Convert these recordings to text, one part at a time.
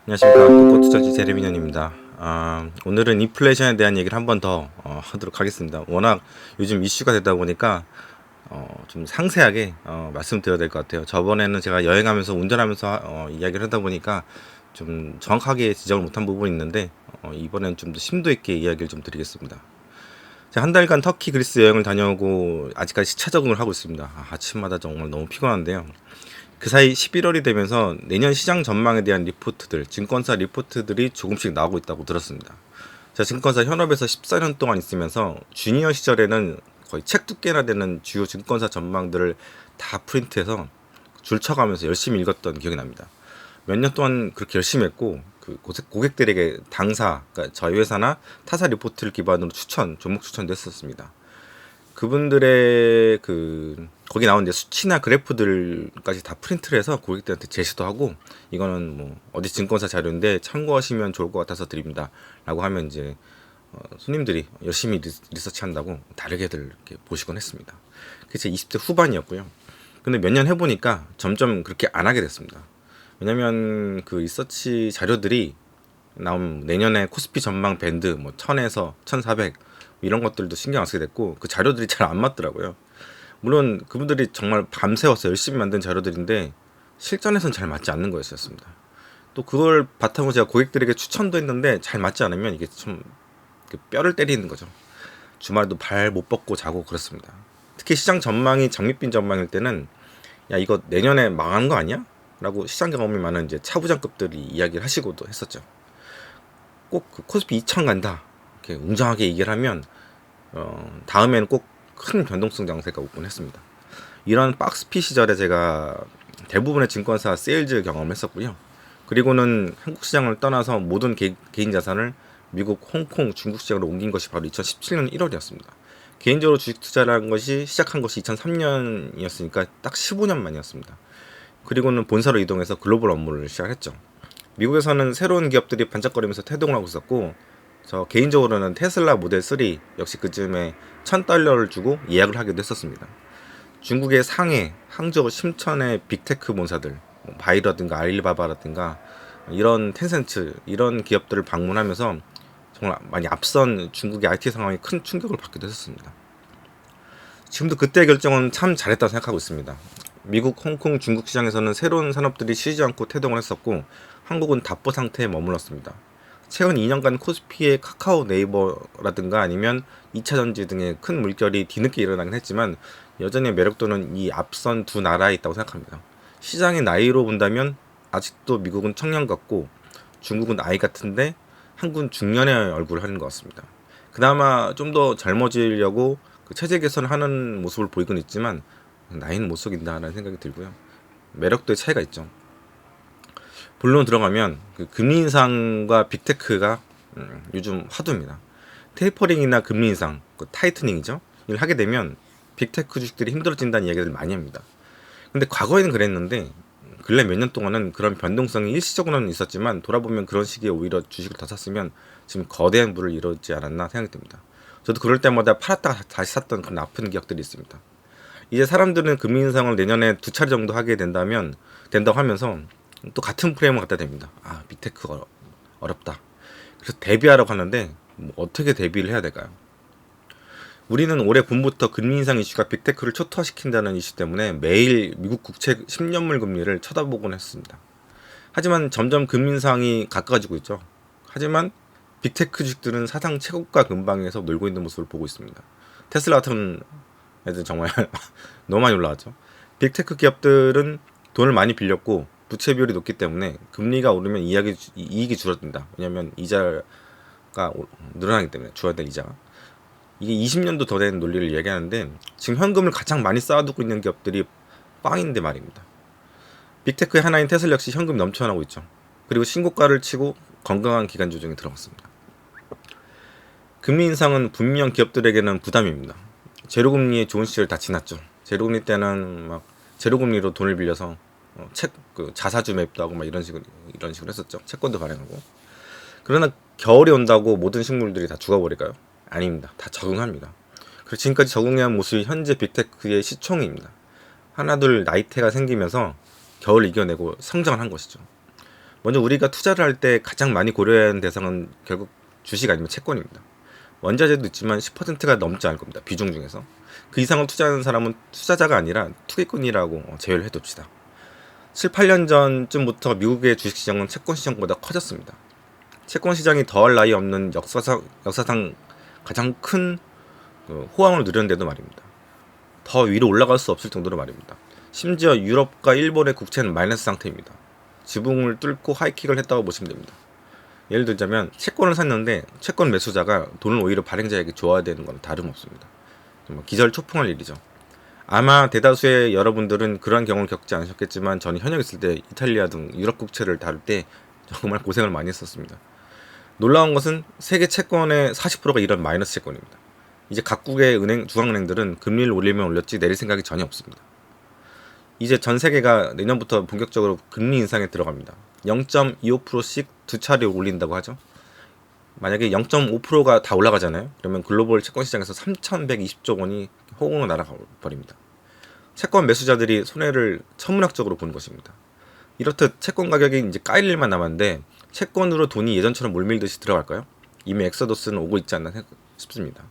안녕하십니까. 독거투자지 제레미년입니다. 오늘은 인플레이션에 대한 얘기를 한 번 더 하도록 하겠습니다. 워낙 요즘 이슈가 되다 보니까 좀 상세하게 말씀드려야 될 것 같아요. 저번에는 제가 여행하면서 운전하면서 이야기를 하다 보니까 좀 정확하게 지적을 못한 부분이 있는데 이번엔 좀 더 심도 있게 이야기를 좀 드리겠습니다. 제가 한 달간 터키, 그리스 여행을 다녀오고 아직까지 시차 적응을 하고 있습니다. 아침마다 정말 너무 피곤한데요. 그 사이 11월이 되면서 내년 시장 전망에 대한 리포트들, 증권사 리포트들이 조금씩 나오고 있다고 들었습니다. 제가 증권사 현업에서 14년 동안 있으면서 주니어 시절에는 거의 책 두께나 되는 주요 증권사 전망들을 다 프린트해서 줄 쳐가면서 열심히 읽었던 기억이 납니다. 몇 년 동안 그렇게 열심히 했고 그 고객들에게 당사, 그러니까 저희 회사나 타사 리포트를 기반으로 종목 추천도 했었습니다. 그분들의 거기 나온 이제 수치나 그래프들까지 다 프린트를 해서 고객들한테 제시도 하고, 이거는 뭐 어디 증권사 자료인데 참고하시면 좋을 것 같아서 드립니다라고 하면 이제 손님들이 열심히 리서치 한다고 다르게들 이렇게 보시곤 했습니다. 그게 제 20대 후반이었고요. 근데 몇 년 해보니까 점점 그렇게 안 하게 됐습니다. 왜냐면 그 리서치 자료들이 나온 내년에 코스피 전망 밴드 뭐 1000에서 1400 이런 것들도 신경 안 쓰게 됐고, 그 자료들이 잘 안 맞더라고요. 물론 그분들이 정말 밤새워서 열심히 만든 자료들인데 실전에선 잘 맞지 않는 거였습니다. 또 그걸 바탕으로 제가 고객들에게 추천도 했는데 잘 맞지 않으면 이게 좀 뼈를 때리는 거죠. 주말도 발 못 뻗고 자고 그렇습니다. 특히 시장 전망이 장밋빛 전망일 때는 야 이거 내년에 망하는 거 아니야? 라고 시장 경험이 많은 이제 차부장급들이 이야기를 하시고도 했었죠. 꼭 그 코스피 2000 간다 이렇게 웅장하게 얘기를 하면 다음에는 꼭 큰 변동성 장세가 오곤 했습니다. 이런 박스피 시절에 제가 대부분의 증권사 세일즈 경험을 했었고요. 그리고는 한국 시장을 떠나서 모든 개인 자산을 미국, 홍콩, 중국 시장으로 옮긴 것이 바로 2017년 1월이었습니다. 개인적으로 주식 투자라는 것이 시작한 것이 2003년이었으니까 딱 15년 만이었습니다. 그리고는 본사로 이동해서 글로벌 업무를 시작했죠. 미국에서는 새로운 기업들이 반짝거리면서 태동을 하고 있었고, 저 개인적으로는 테슬라 모델 3 역시 그쯤에 $1000를 주고 예약을 하기도 했었습니다. 중국의 상해, 항저우, 심천의 빅테크 본사들, 뭐 바이라든가 알리바바라든가 이런 텐센트 이런 기업들을 방문하면서 정말 많이 앞선 중국의 IT 상황에 큰 충격을 받기도 했었습니다. 지금도 그때 결정은 참 잘했다고 생각하고 있습니다. 미국, 홍콩, 중국 시장에서는 새로운 산업들이 쉬지 않고 태동을 했었고, 한국은 답보 상태에 머물렀습니다. 최근 2년간 코스피의 카카오, 네이버라든가 아니면 2차전지 등의 큰 물결이 뒤늦게 일어나긴 했지만 여전히 매력도는 이 앞선 두 나라에 있다고 생각합니다. 시장의 나이로 본다면 아직도 미국은 청년 같고 중국은 아이 같은데 한국은 중년의 얼굴을 하는 것 같습니다. 그나마 좀 더 젊어지려고 그 체제 개선을 하는 모습을 보이곤 있지만 나이는 못 속인다라는 생각이 들고요. 매력도의 차이가 있죠. 본론 들어가면 그 금리 인상과 빅테크가 요즘 화두입니다. 테이퍼링이나 금리 인상, 그 타이트닝이죠. 이걸 하게 되면 빅테크 주식들이 힘들어진다는 이야기를 많이 합니다. 근데 과거에는 그랬는데 근래 몇 년 동안은 그런 변동성이 일시적으로는 있었지만 돌아보면 그런 시기에 오히려 주식을 더 샀으면 지금 거대한 부를 이루지 않았나 생각이 듭니다. 저도 그럴 때마다 팔았다가 다시 샀던 그런 아픈 기억들이 있습니다. 이제 사람들은 금리 인상을 내년에 2차례 정도 하게 된다고 하면서 또 같은 프레임을 갖다 댑니다. 빅테크 어렵다. 그래서 대비하라고 하는데 뭐 어떻게 대비를 해야 될까요? 우리는 올해 봄부터 금리 인상 이슈가 빅테크를 초토화시킨다는 이슈 때문에 매일 미국 국채 10년물 금리를 쳐다보곤 했습니다. 하지만 점점 금리 인상이 가까워지고 있죠. 하지만 빅테크 주식들은 사상 최고가 근방에서 놀고 있는 모습을 보고 있습니다. 테슬라 같은 애들 정말 너무 많이 올라왔죠. 빅테크 기업들은 돈을 많이 빌렸고 부채 비율이 높기 때문에 금리가 오르면 이익이 줄어든다. 왜냐하면 이자가 늘어나기 때문에 줘야 될 이자가. 이게 20년도 더 된 논리를 얘기하는데 지금 현금을 가장 많이 쌓아두고 있는 기업들이 빵인데 말입니다. 빅테크의 하나인 테슬라 역시 현금이 넘쳐나고 있죠. 그리고 신고가를 치고 건강한 기간 조정에 들어갔습니다. 금리 인상은 분명 기업들에게는 부담입니다. 제로금리의 좋은 시절 다 지났죠. 제로금리 때는 막 제로금리로 돈을 빌려서 자사주 매입도 하고 막 이런 식으로 했었죠. 채권도 발행하고. 그러나 겨울이 온다고 모든 식물들이 다 죽어버릴까요? 아닙니다. 다 적응합니다. 그리고 지금까지 적응해온 모습이 현재 빅테크의 시총입니다. 하나둘 나이테가 생기면서 겨울 이겨내고 성장을 한 것이죠. 먼저 우리가 투자를 할 때 가장 많이 고려해야 하는 대상은 결국 주식 아니면 채권입니다. 원자재도 있지만 10%가 넘지 않을 겁니다. 비중 중에서. 그 이상을 투자하는 사람은 투자자가 아니라 투기꾼이라고 제외를 해둡시다. 7, 8년 전쯤부터 미국의 주식시장은 채권시장보다 커졌습니다. 채권시장이 더할 나위 없는 역사상 가장 큰 호황을 누렸는데도 말입니다. 더 위로 올라갈 수 없을 정도로 말입니다. 심지어 유럽과 일본의 국채는 마이너스 상태입니다. 지붕을 뚫고 하이킥을 했다고 보시면 됩니다. 예를 들자면 채권을 샀는데 채권 매수자가 돈을 오히려 발행자에게 줘야 되는 건 다름없습니다. 정말 기절초풍할 일이죠. 아마 대다수의 여러분들은 그러한 경험을 겪지 않으셨겠지만 저는 현역 있을 때 이탈리아 등 유럽 국채를 다룰 때 정말 고생을 많이 했었습니다. 놀라운 것은 세계 채권의 40%가 이런 마이너스 채권입니다. 이제 각국의 중앙은행들은 금리를 올리면 올렸지 내릴 생각이 전혀 없습니다. 이제 전 세계가 내년부터 본격적으로 금리 인상에 들어갑니다. 0.25%씩 두 차례 올린다고 하죠. 만약에 0.5%가 다 올라가잖아요. 그러면 글로벌 채권 시장에서 3,120조 원이 호응으로 날아가 버립니다. 채권 매수자들이 손해를 천문학적으로 보는 것입니다. 이렇듯 채권 가격이 이제 까일 일만 남았는데 채권으로 돈이 예전처럼 물밀듯이 들어갈까요? 이미 엑소더스는 오고 있지 않나 싶습니다.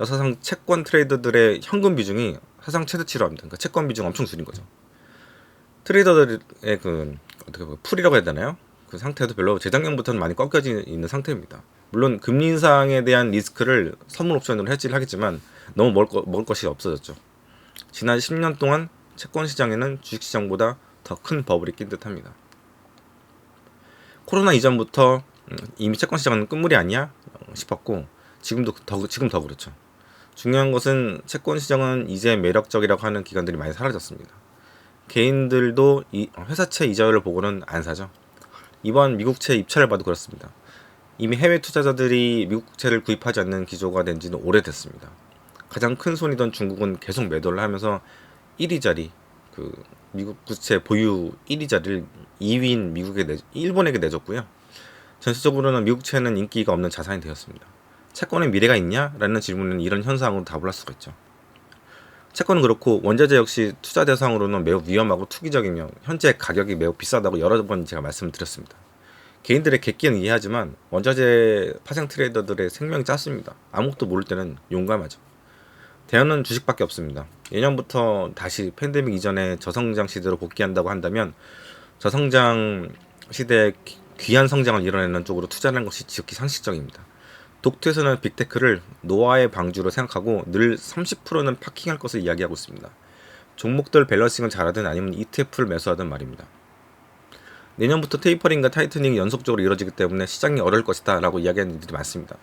역사상 채권 트레이더들의 현금 비중이 사상 최대치로 합니다. 그러니까 채권 비중 엄청 줄인 거죠. 트레이더들의 어떻게 풀이라고 해야 되나요? 그 상태도 별로 재작년부터는 많이 꺾여져 있는 상태입니다. 물론 금리 인상에 대한 리스크를 선물 옵션으로 해지를 하겠지만 너무 먹을 것이 없어졌죠. 지난 10년 동안 채권 시장에는 주식 시장보다 더 큰 버블이 낀 듯합니다. 코로나 이전부터 이미 채권 시장은 끝물이 아니야 싶었고 지금 더 그렇죠. 중요한 것은 채권 시장은 이제 매력적이라고 하는 기관들이 많이 사라졌습니다. 개인들도 회사채 이자율을 보고는 안 사죠. 이번 미국채 입찰을 봐도 그렇습니다. 이미 해외 투자자들이 미국 국채를 구입하지 않는 기조가 된 지는 오래됐습니다. 가장 큰 손이던 중국은 계속 매도를 하면서 1위 자리, 미국 국채 보유 1위 자리를 2위인 일본에게 내줬고요. 전체적으로는 미국채는 인기가 없는 자산이 되었습니다. 채권에 미래가 있냐? 라는 질문은 이런 현상으로 답을 할 수가 있죠. 채권은 그렇고 원자재 역시 투자 대상으로는 매우 위험하고 투기적이며 현재 가격이 매우 비싸다고 여러 번 제가 말씀을 드렸습니다. 개인들의 객기는 이해하지만 원자재 파생 트레이더들의 생명이 짧습니다. 아무것도 모를 때는 용감하죠. 대안은 주식밖에 없습니다. 예년부터 다시 팬데믹 이전의 저성장 시대로 복귀한다고 한다면 저성장 시대에 귀한 성장을 이뤄내는 쪽으로 투자하는 것이 지극히 상식적입니다. 독투에서는 빅테크를 노아의 방주로 생각하고 늘 30%는 파킹할 것을 이야기하고 있습니다. 종목들 밸런싱을 잘하든 아니면 ETF를 매수하든 말입니다. 내년부터 테이퍼링과 타이트닝이 연속적으로 이루어지기 때문에 시장이 어려울 것이다 라고 이야기하는 이들이 많습니다.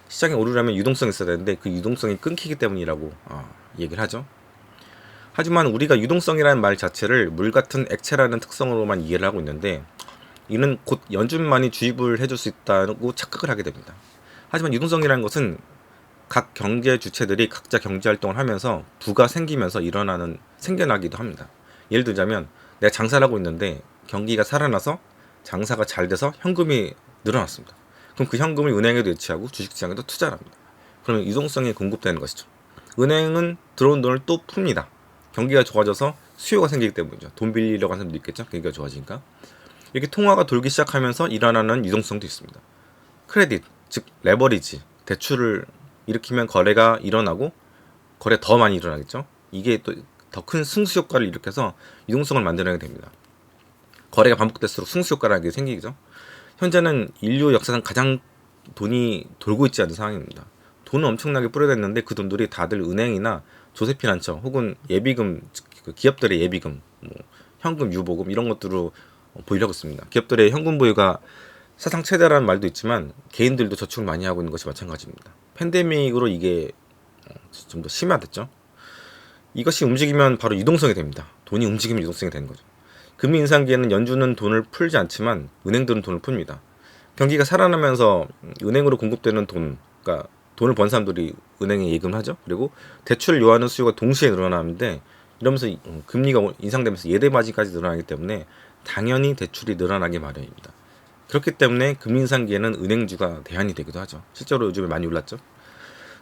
시장이 오르려면 유동성이 있어야 되는데 그 유동성이 끊기기 때문이라고 얘기를 하죠. 하지만 우리가 유동성이라는 말 자체를 물 같은 액체라는 특성으로만 이해를 하고 있는데 이는 곧 연준만이 주입을 해줄 수 있다고 착각을 하게 됩니다. 하지만 유동성이라는 것은 각 경제 주체들이 각자 경제활동을 하면서 부가 생기면서 생겨나기도 합니다. 예를 들자면 내가 장사를 하고 있는데 경기가 살아나서 장사가 잘 돼서 현금이 늘어났습니다. 그럼 그 현금을 은행에도 예치하고 주식시장에도 투자를 합니다. 그러면 유동성이 공급되는 것이죠. 은행은 들어온 돈을 또 풉니다. 경기가 좋아져서 수요가 생기기 때문이죠. 돈 빌리려고 하는 사람도 있겠죠. 경기가 좋아지니까. 이렇게 통화가 돌기 시작하면서 일어나는 유동성도 있습니다. 크레딧, 즉 레버리지, 대출을 일으키면 거래가 일어나고 거래 더 많이 일어나겠죠. 이게 또 더 큰 승수 효과를 일으켜서 유동성을 만들어내게 됩니다. 거래가 반복될수록 승수 효과라는 게 생기죠. 현재는 인류 역사상 가장 돈이 돌고 있지 않은 상황입니다. 돈은 엄청나게 뿌려댔는데 그 돈들이 다들 은행이나 조세피난처 혹은 예비금, 기업들의 예비금, 현금 유보금 이런 것들로 보유하고 있습니다. 기업들의 현금 보유가 사상 최대라는 말도 있지만 개인들도 저축을 많이 하고 있는 것이 마찬가지입니다. 팬데믹으로 이게 좀 더 심화됐죠. 이것이 움직이면 바로 유동성이 됩니다. 돈이 움직이면 유동성이 되는 거죠. 금리 인상기에는 연준은 돈을 풀지 않지만 은행들은 돈을 풉니다. 경기가 살아나면서 은행으로 공급되는 돈, 그러니까 돈을 번 사람들이 은행에 예금을 하죠. 그리고 대출을 요하는 수요가 동시에 늘어나는데 이러면서 금리가 인상되면서 예대마진까지 늘어나기 때문에 당연히 대출이 늘어나기 마련입니다. 그렇기 때문에 금리 인상기에는 은행주가 대안이 되기도 하죠. 실제로 요즘에 많이 올랐죠.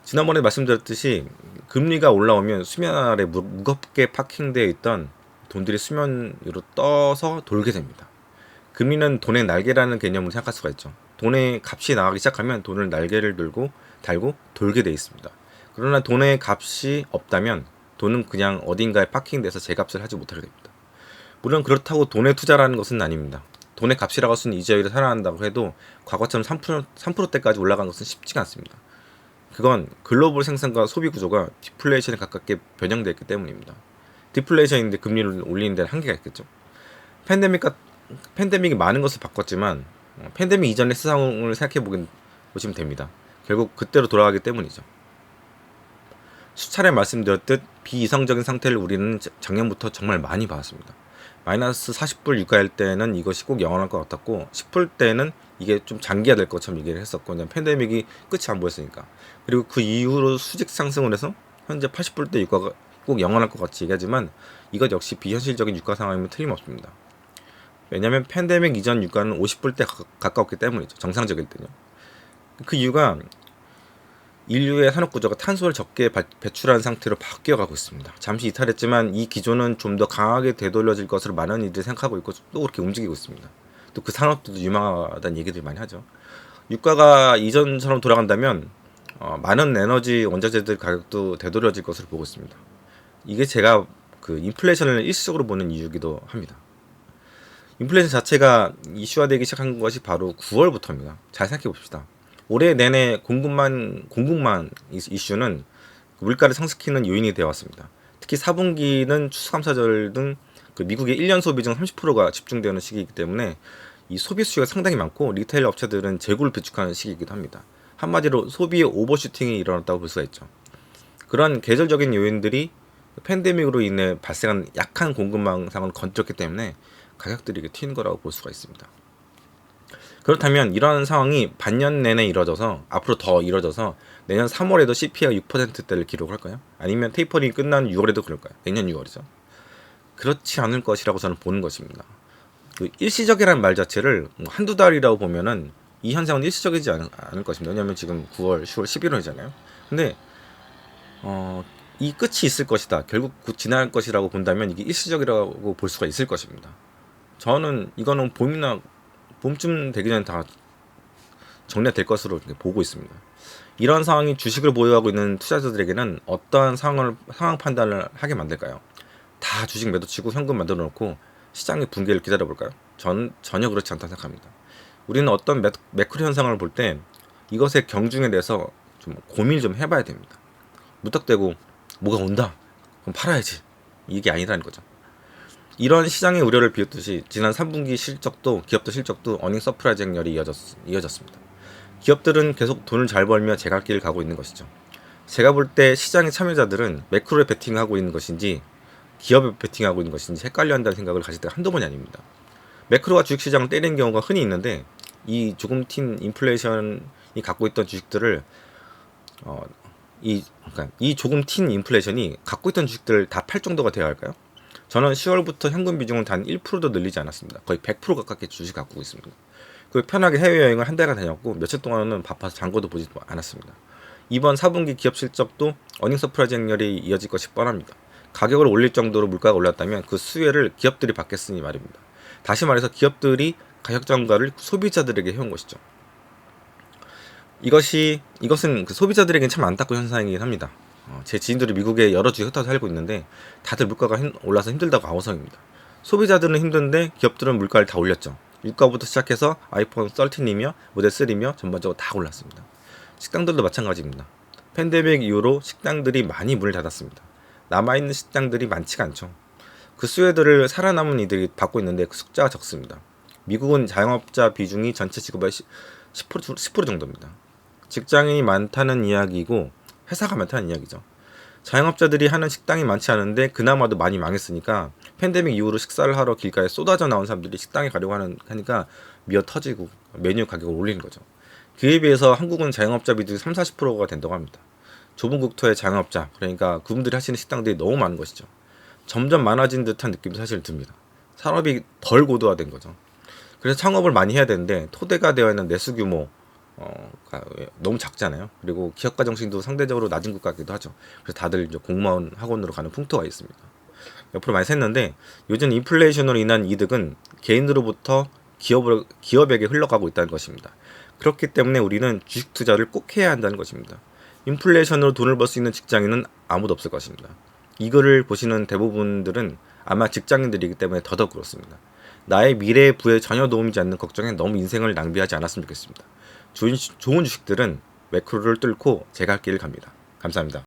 지난번에 말씀드렸듯이 금리가 올라오면 수면 아래 무겁게 파킹되어 있던 돈들이 수면 위로 떠서 돌게 됩니다. 금리는 돈의 날개라는 개념으로 생각할 수가 있죠. 돈의 값이 나가기 시작하면 돈을 날개를 달고 돌게 돼 있습니다. 그러나 돈의 값이 없다면 돈은 그냥 어딘가에 파킹돼서 제값을 하지 못하게 됩니다. 물론 그렇다고 돈에 투자라는 것은 아닙니다. 돈의 값이라고 할 수는 이자율이 살아난다고 해도 과거처럼 3%대까지 올라간 것은 쉽지가 않습니다. 그건 글로벌 생산과 소비 구조가 디플레이션에 가깝게 변형되어 있기 때문입니다. 디플레이션인데 금리를 올리는 데는 한계가 있겠죠. 팬데믹이 많은 것을 바꿨지만 팬데믹 이전의 상황을 생각해 보시면 됩니다. 결국 그때로 돌아가기 때문이죠. 수차례 말씀드렸듯 비이성적인 상태를 우리는 작년부터 정말 많이 봐왔습니다. 마이너스 40불 유가일 때는 이것이 꼭 영원할 것 같았고 10불 때는 이게 좀 장기화될 것처럼 얘기를 했었고 그냥 팬데믹이 끝이 안 보였으니까. 그리고 그 이후로 수직 상승을 해서 현재 80불 때 유가가 꼭 영원할 것 같이 얘기하지만 이것 역시 비현실적인 유가 상황이면 틀림없습니다. 왜냐하면 팬데믹 이전 유가는 50불 때 가까웠기 때문이죠. 정상적일 때요. 그 이유가 인류의 산업 구조가 탄소를 적게 배출하는 상태로 바뀌어가고 있습니다. 잠시 이탈했지만 이 기조는 좀 더 강하게 되돌려질 것으로 많은 이들이 생각하고 있고 또 그렇게 움직이고 있습니다. 또 그 산업들도 유망하다는 얘기들 많이 하죠. 유가가 이전처럼 돌아간다면 많은 에너지 원자재들 가격도 되돌려질 것으로 보고 있습니다. 이게 제가 그 인플레이션을 일시적으로 보는 이유이기도 합니다. 인플레이션 자체가 이슈화되기 시작한 것이 바로 9월부터입니다. 잘 생각해 봅시다. 올해 내내 공급만 이슈는 물가를 상승시키는 요인이 되어 왔습니다. 특히 4분기는 추수감사절 등 그 미국의 1년 소비 중 30%가 집중되는 시기이기 때문에 이 소비 수요가 상당히 많고 리테일 업체들은 재고를 비축하는 시기이기도 합니다. 한마디로 소비의 오버슈팅이 일어났다고 볼 수가 있죠. 그런 계절적인 요인들이 팬데믹으로 인해 발생한 약한 공급망상을 건드렸기 때문에 가격들이 튀는 거라고 볼 수가 있습니다. 그렇다면 이러한 상황이 반년 내내 이뤄져서 앞으로 더 이뤄져서 내년 3월에도 CPI가 6%대를 기록할까요? 아니면 테이퍼링이 끝난 6월에도 그럴까요? 내년 6월이죠. 그렇지 않을 것이라고 저는 보는 것입니다. 그 일시적이라는 말 자체를 한두 달이라고 보면은 이 현상은 일시적이지 않을 것입니다. 왜냐하면 지금 9월, 10월, 11월이잖아요. 근데 이 끝이 있을 것이다. 결국 지날 것이라고 본다면 이게 일시적이라고 볼 수가 있을 것입니다. 저는 이거는 봄쯤 되기 전에 다 정리가 될 것으로 보고 있습니다. 이런 상황이 주식을 보유하고 있는 투자자들에게는 어떠한 상황 판단을 하게 만들까요? 다 주식 매도치고 현금 만들어 놓고 시장의 붕괴를 기다려볼까요? 전혀 그렇지 않다고 생각합니다. 우리는 어떤 매크로 현상을 볼 때 이것의 경중에 대해서 좀 고민을 좀 해봐야 됩니다. 무턱대고 뭐가 온다 그럼 팔아야지 이게 아니라는 거죠. 이런 시장의 우려를 비웃듯이 지난 3분기 기업들 실적도 어닝 서프라이즈 행렬이 이어졌습니다. 기업들은 계속 돈을 잘 벌며 제갈길을 가고 있는 것이죠. 제가 볼 때 시장의 참여자들은 매크로에 베팅하고 있는 것인지 기업에 베팅하고 있는 것인지 헷갈려 한다는 생각을 가질 때가 한두 번이 아닙니다. 매크로가 주식시장을 때리는 경우가 흔히 있는데 이 조금 튄 인플레이션이 갖고 있던 주식들을 이 조금 튄 인플레이션이 갖고 있던 주식들을 다 팔 정도가 되어야 할까요? 저는 10월부터 현금 비중을 단 1%도 늘리지 않았습니다. 거의 100% 가깝게 주식 갖고 있습니다. 편하게 해외여행을 한 달간 다녔고 며칠 동안은 바빠서 장고도 보지 않았습니다. 이번 4분기 기업 실적도 어닝 서프라이즈 행렬이 이어질 것이 뻔합니다. 가격을 올릴 정도로 물가가 올랐다면 그 수혜를 기업들이 받겠으니 말입니다. 다시 말해서 기업들이 가격 전가를 소비자들에게 해온 것이죠. 이것은 그 소비자들에게는 참 안타까운 현상이긴 합니다. 제 지인들이 미국에 여러 주에 흩어져 살고 있는데 다들 물가가 올라서 힘들다고 아우성입니다. 소비자들은 힘든데 기업들은 물가를 다 올렸죠. 유가부터 시작해서 아이폰 13이며 모델 3며 전반적으로 다 올랐습니다. 식당들도 마찬가지입니다. 팬데믹 이후로 식당들이 많이 문을 닫았습니다. 남아있는 식당들이 많지가 않죠. 그 수혜들을 살아남은 이들이 받고 있는데 그 숫자가 적습니다. 미국은 자영업자 비중이 전체 직업의 10% 정도입니다. 직장인이 많다는 이야기고 회사가 많다는 이야기죠. 자영업자들이 하는 식당이 많지 않은데 그나마도 많이 망했으니까 팬데믹 이후로 식사를 하러 길가에 쏟아져 나온 사람들이 식당에 가려고 하니까 미어 터지고 메뉴 가격을 올리는 거죠. 그에 비해서 한국은 자영업자 비중이 30-40%가 된다고 합니다. 좁은 국토의 자영업자, 그러니까 그분들이 하시는 식당들이 너무 많은 것이죠. 점점 많아진 듯한 느낌도 사실 듭니다. 산업이 덜 고도화된 거죠. 그래서 창업을 많이 해야 되는데 토대가 되어 있는 내수 규모 너무 작잖아요. 그리고 기업가 정신도 상대적으로 낮은 것 같기도 하죠. 그래서 다들 이제 공무원 학원으로 가는 풍토가 있습니다. 옆으로 많이 샜는데 요즘 인플레이션으로 인한 이득은 개인으로부터 기업에게 흘러가고 있다는 것입니다. 그렇기 때문에 우리는 주식 투자를 꼭 해야 한다는 것입니다. 인플레이션으로 돈을 벌 수 있는 직장인은 아무도 없을 것입니다. 이거를 보시는 대부분들은 아마 직장인들이기 때문에 더더욱 그렇습니다. 나의 미래의 부에 전혀 도움이지 않는 걱정에 너무 인생을 낭비하지 않았으면 좋겠습니다. 좋은 주식들은 매크로를 뚫고 제 갈 길을 갑니다. 감사합니다.